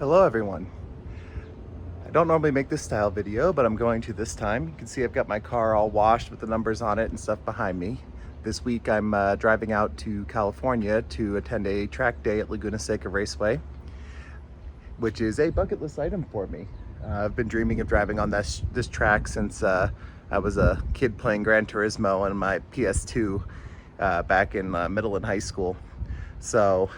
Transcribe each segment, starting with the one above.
Hello everyone. I don't normally make this style video, but I'm going to this time. You can see I've got my car all washed with the numbers on it and stuff behind me. This week I'm driving out to California to attend a track day at Laguna Seca Raceway, which is a bucket list item for me. I've been dreaming of driving on this track since I was a kid playing Gran Turismo on my PS2 back in middle and high school. So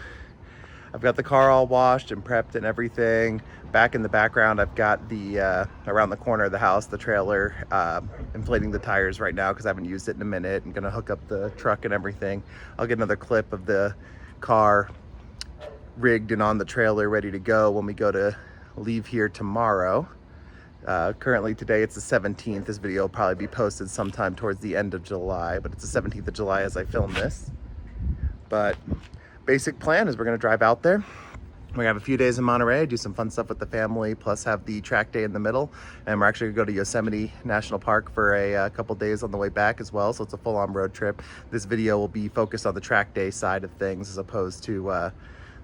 I've got the car all washed and prepped and everything. Back in the background, I've got the, around the corner of the house, the trailer, inflating the tires right now because I haven't used it in a minute. I'm gonna hook up the truck and everything. I'll get another clip of the car rigged and on the trailer ready to go when we go to leave here tomorrow. Currently today it's the 17th. This video will probably be posted sometime towards the end of July, but it's the 17th of July as I film this. But basic plan is we're gonna drive out there. We have a few days in Monterey, do some fun stuff with the family, plus have the track day in the middle. And we're actually gonna go to Yosemite National Park for a couple days on the way back as well. So it's a full-on road trip. This video will be focused on the track day side of things as opposed to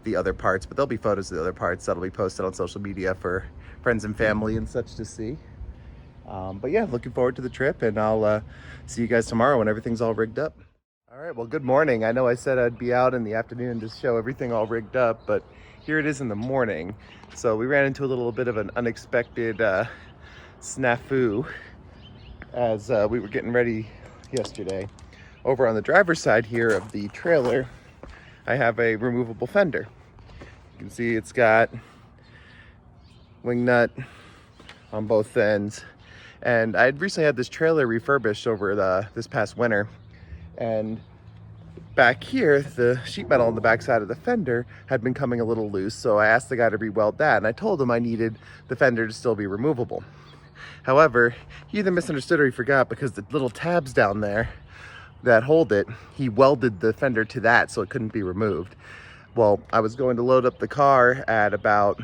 the other parts, but there'll be photos of the other parts that'll be posted on social media for friends and family and such to see. But yeah, looking forward to the trip, and I'll see you guys tomorrow when everything's all rigged up. All right, well, good morning. I know I said I'd be out in the afternoon to show everything all rigged up, but here it is in the morning. So we ran into a little bit of an unexpected SNAFU as we were getting ready yesterday. Over on the driver's side here of the trailer, I have a removable fender. You can see it's got wing nut on both ends. And I had recently had this trailer refurbished over this past winter. And back here, the sheet metal on the back side of the fender had been coming a little loose, so I asked the guy to re-weld that, and I told him I needed the fender to still be removable. However, he either misunderstood or he forgot, because the little tabs down there that hold it, he welded the fender to that so it couldn't be removed. Well, I was going to load up the car at about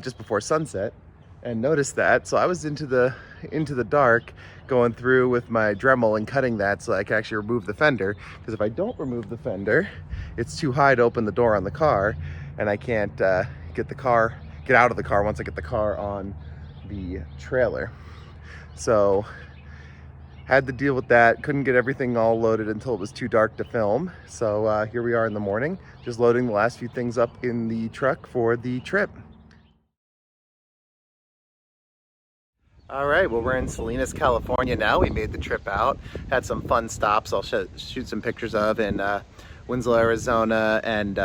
just before sunset and noticed that, so I was into the dark going through with my Dremel and cutting that so I can actually remove the fender, because if I don't remove the fender, it's too high to open the door on the car, and I can't get out of the car once I get the car on the trailer. So had to deal with that. Couldn't get everything all loaded until it was too dark to film. So here we are in the morning, just loading the last few things up in the truck for the trip. All right, well, we're in Salinas, California now. We made the trip out, had some fun stops I'll shoot some pictures of in Winslow, Arizona, and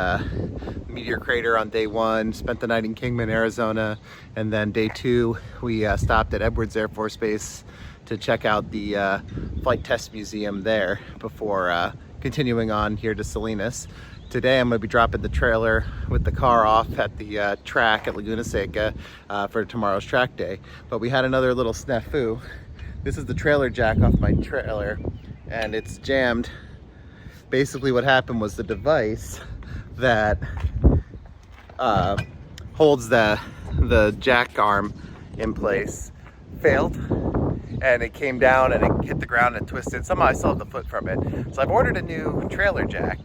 Meteor Crater on day one, spent the night in Kingman, Arizona, and then day two, we stopped at Edwards Air Force Base to check out the Flight Test Museum there before continuing on here to Salinas. Today I'm going to be dropping the trailer with the car off at the track at Laguna Seca for tomorrow's track day. But we had another little snafu. This is the trailer jack off my trailer, and it's jammed. Basically what happened was the device that holds the jack arm in place failed, and it came down and it hit the ground and twisted. Somehow I still have the foot from it. So I've ordered a new trailer jack.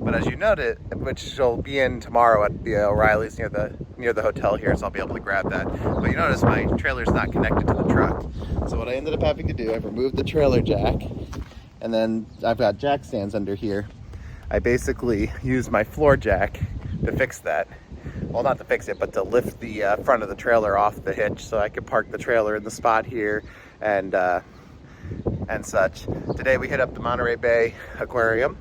But as you noted, which will be in tomorrow at the O'Reilly's near the hotel here, so I'll be able to grab that. But you notice my trailer's not connected to the truck. So what I ended up having to do, I've removed the trailer jack, and then I've got jack stands under here. I basically used my floor jack to fix that. Well, not to fix it, but to lift the front of the trailer off the hitch so I could park the trailer in the spot here and such. Today we hit up the Monterey Bay Aquarium.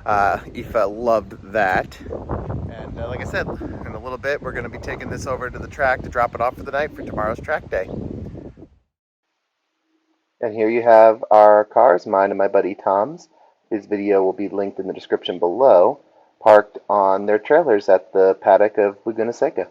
Aoife loved that, and like I said, in a little bit we're going to be taking this over to the track to drop it off for the night for tomorrow's track day. And here you have our cars, mine and my buddy Tom's. His video will be linked in the description below, parked on their trailers at the paddock of Laguna Seca.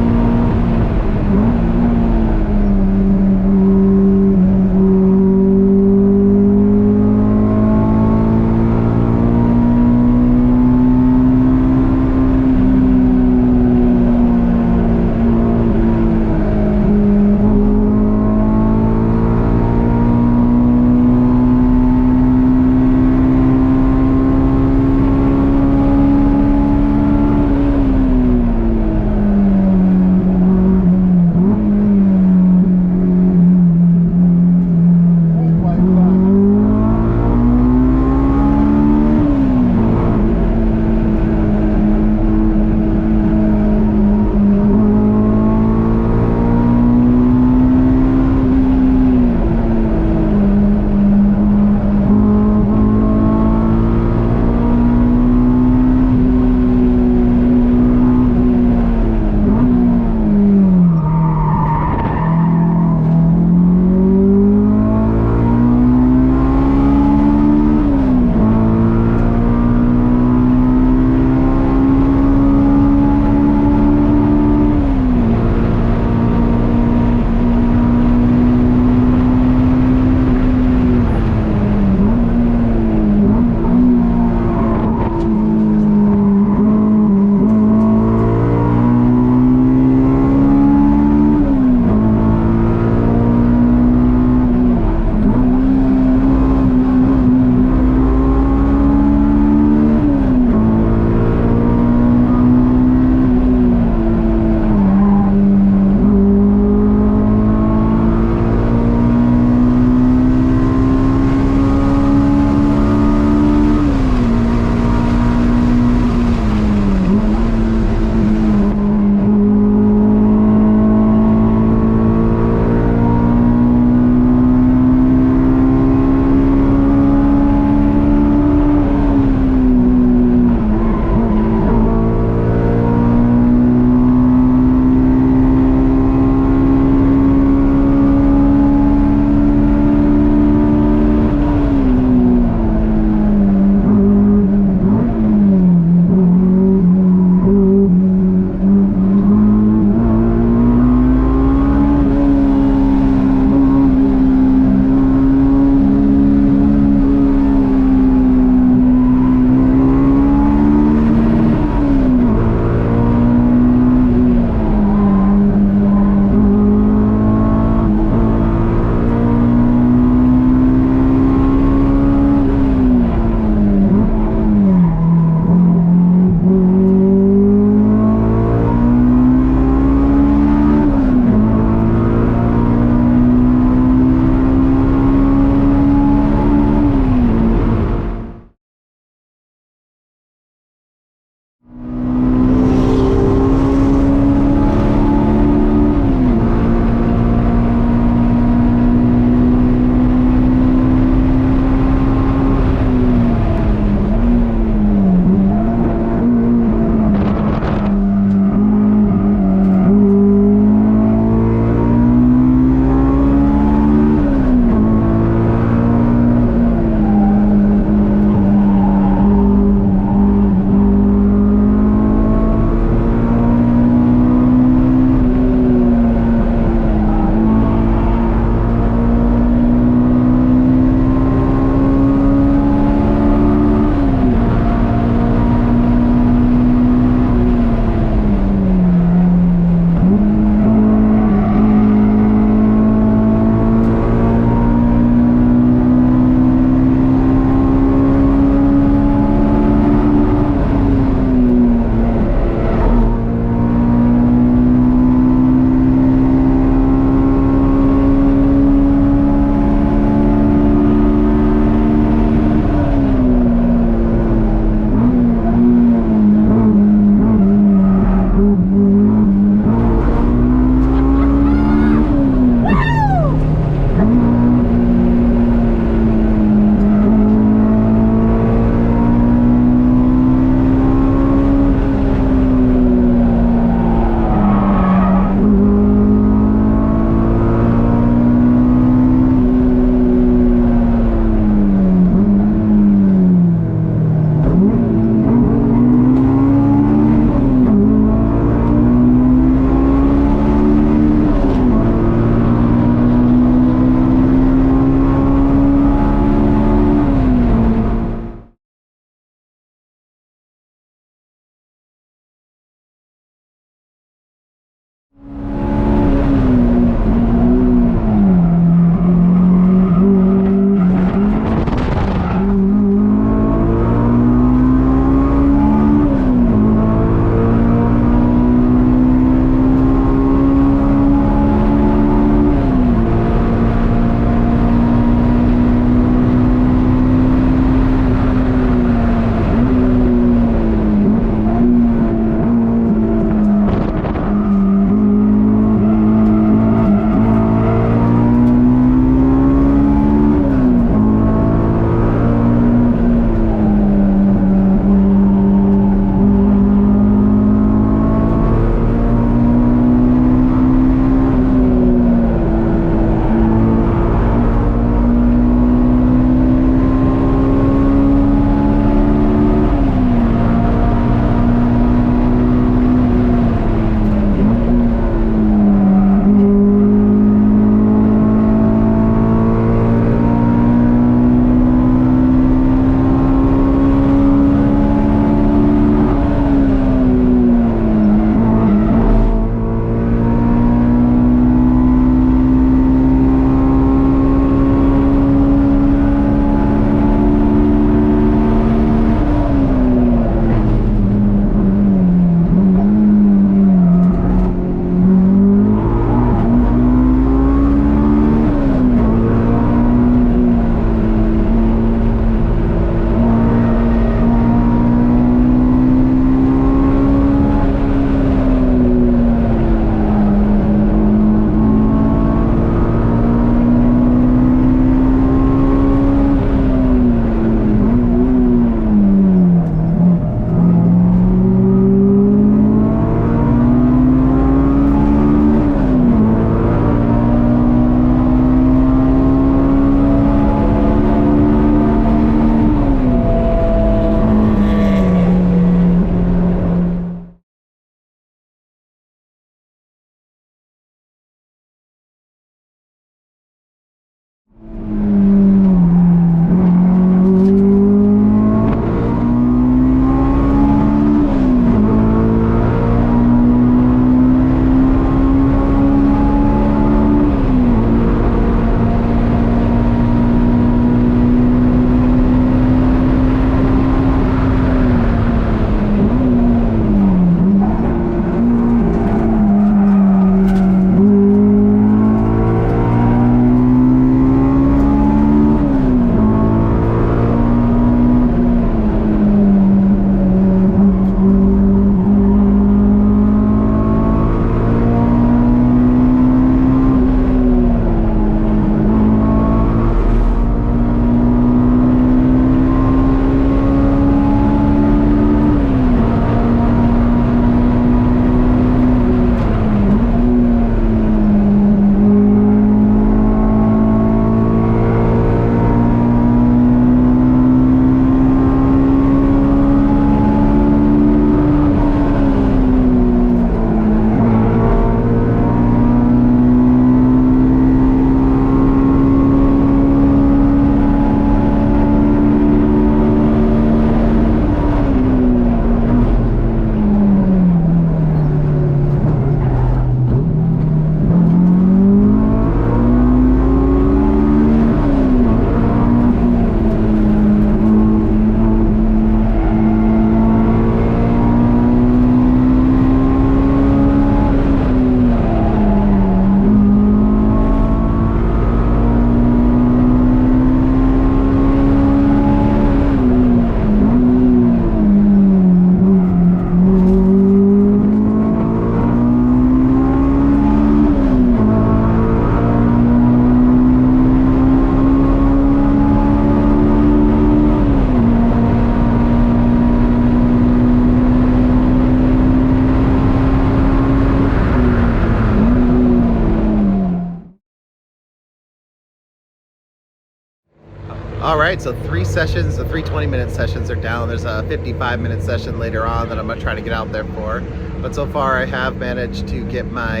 right, so 3 sessions, the 3 20-minute sessions are down. There's a 55-minute session later on that I'm gonna try to get out there for. But so far I have managed to get my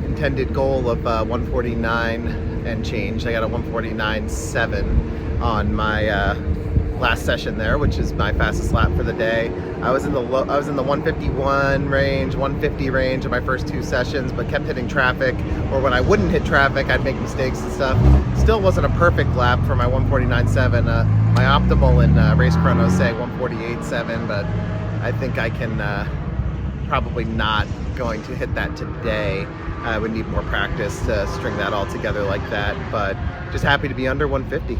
intended goal of 149 and change. I got a 149.7 on my last session there, which is my fastest lap for the day. I was in the 151 range, 150 range in my first 2 sessions, but kept hitting traffic, or when I wouldn't hit traffic, I'd make mistakes and stuff. Still wasn't a perfect lap for my 149.7. My optimal in race chronos say 148.7, but I think I can probably not going to hit that today. I would need more practice to string that all together like that, but just happy to be under 150.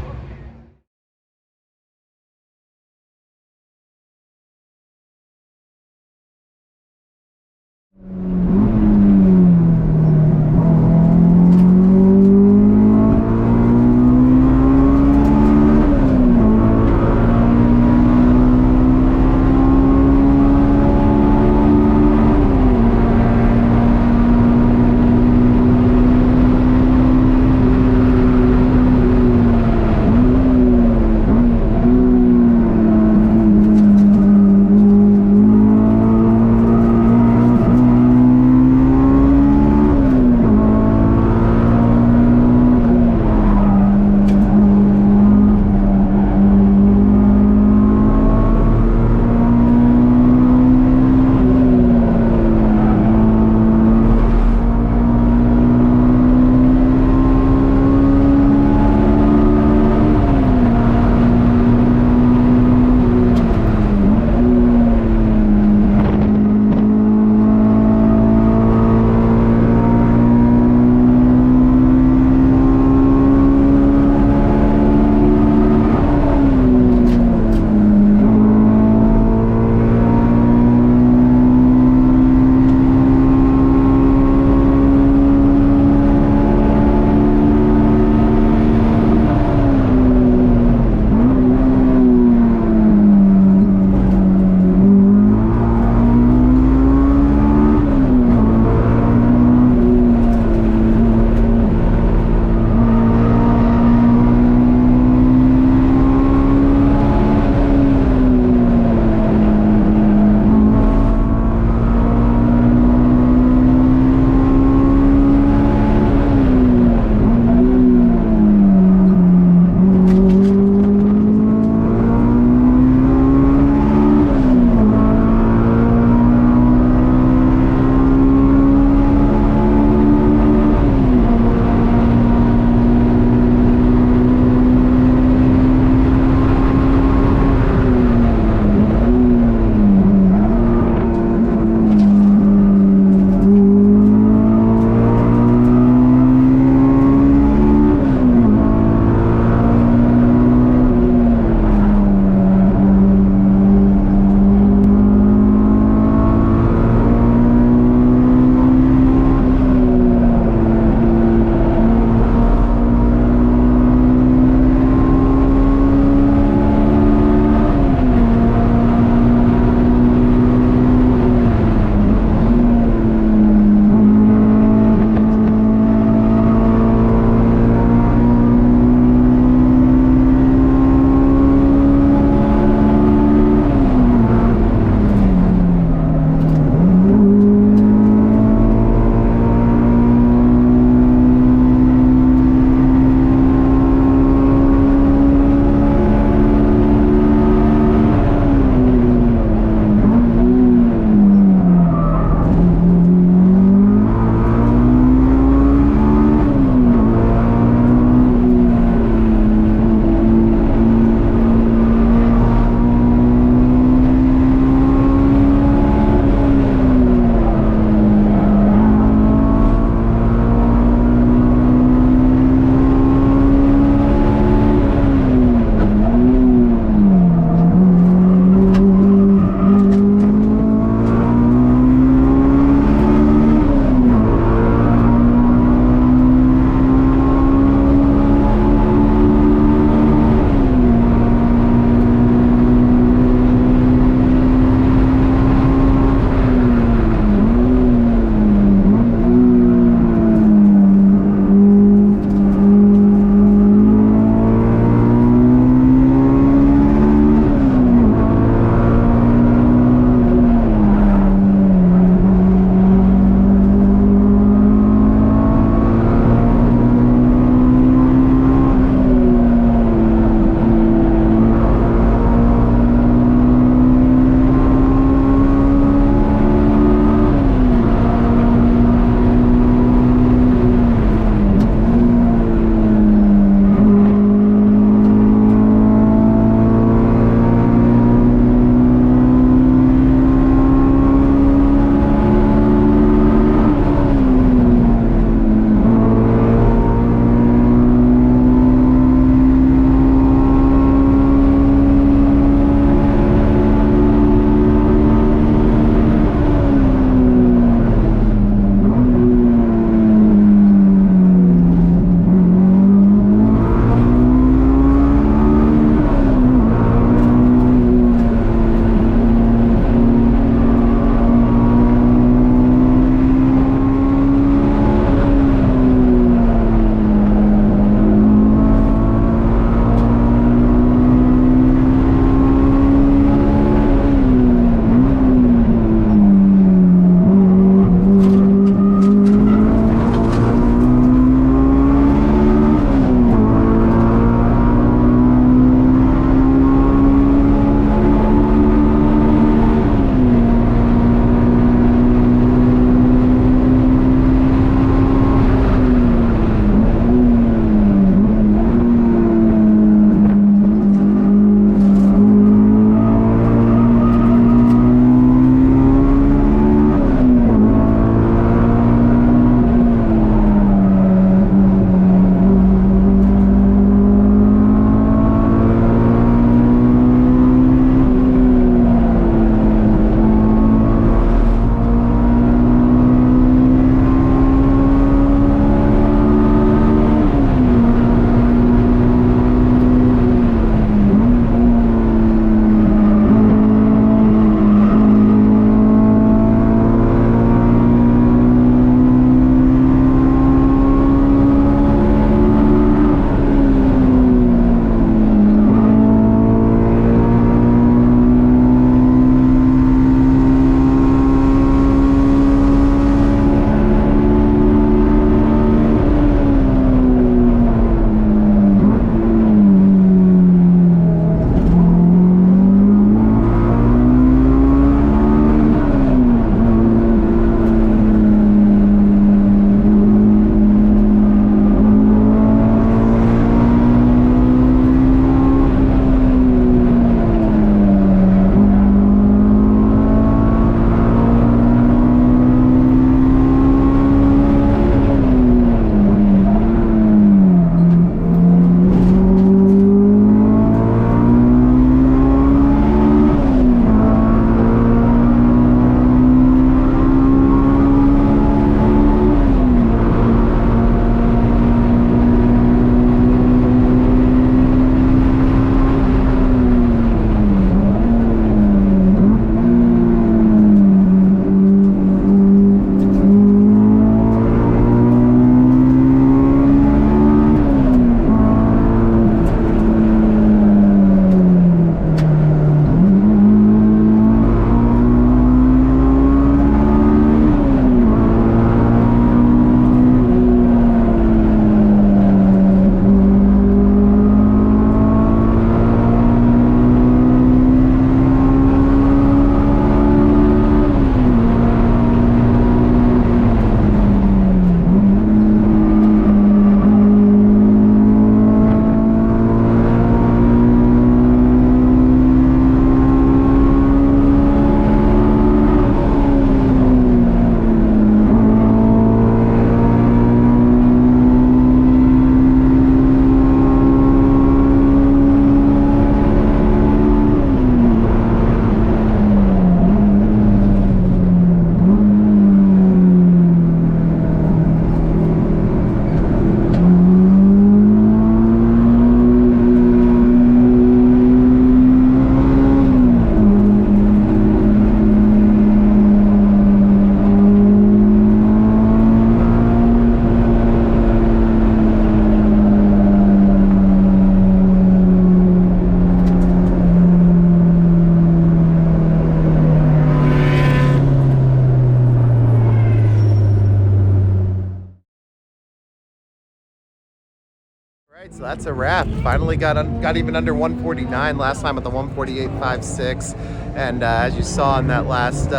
So that's a wrap. Finally got even under 149 last time at the 148.56, and as you saw in that last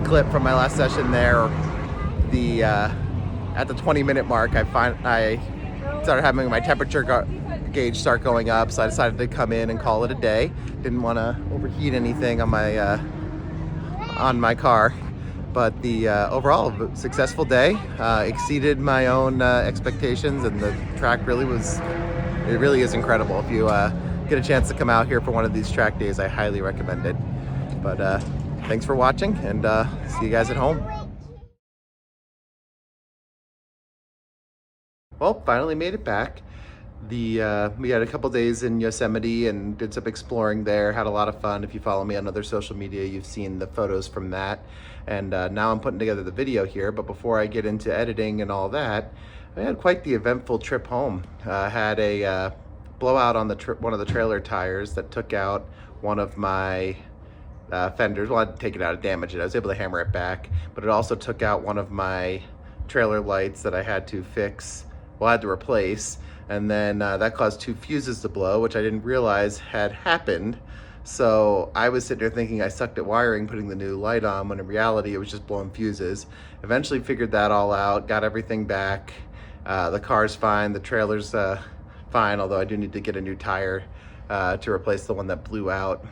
clip from my last session there, the at the 20-minute mark, I started having my temperature gauge start going up, so I decided to come in and call it a day. Didn't want to overheat anything on my car. But the overall successful day, exceeded my own expectations, and the track really is incredible. If you get a chance to come out here for one of these track days, I highly recommend it. But thanks for watching, and see you guys at home. Well, finally made it back. We had a couple days in Yosemite and did some exploring there, had a lot of fun. If you follow me on other social media, you've seen the photos from that. And now I'm putting together the video here, but before I get into editing and all that, I had quite the eventful trip home. Had a blowout on one of the trailer tires that took out one of my fenders. Well, I didn't take it out and damage it. I was able to hammer it back, but it also took out one of my trailer lights that I had to fix, well, I had to replace. And then that caused 2 fuses to blow, which I didn't realize had happened. So I was sitting there thinking I sucked at wiring, putting the new light on, when in reality it was just blowing fuses. Eventually figured that all out, got everything back. The car's fine, the trailer's fine, although I do need to get a new tire to replace the one that blew out.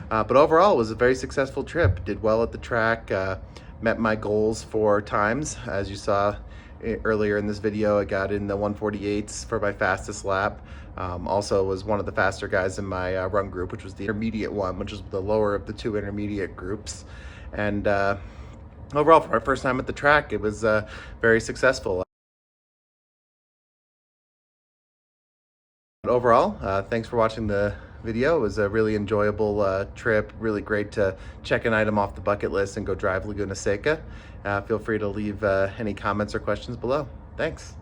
But overall, it was a very successful trip. Did well at the track, met my goals 4 times, as you saw earlier in this video. I got in the 148s for my fastest lap. Also was one of the faster guys in my run group, which was the intermediate one, which was the lower of the 2 intermediate groups. And overall, for my first time at the track, it was very successful. But overall, thanks for watching the video. It was a really enjoyable trip, really great to check an item off the bucket list and go drive Laguna Seca. Feel free to leave any comments or questions below. Thanks.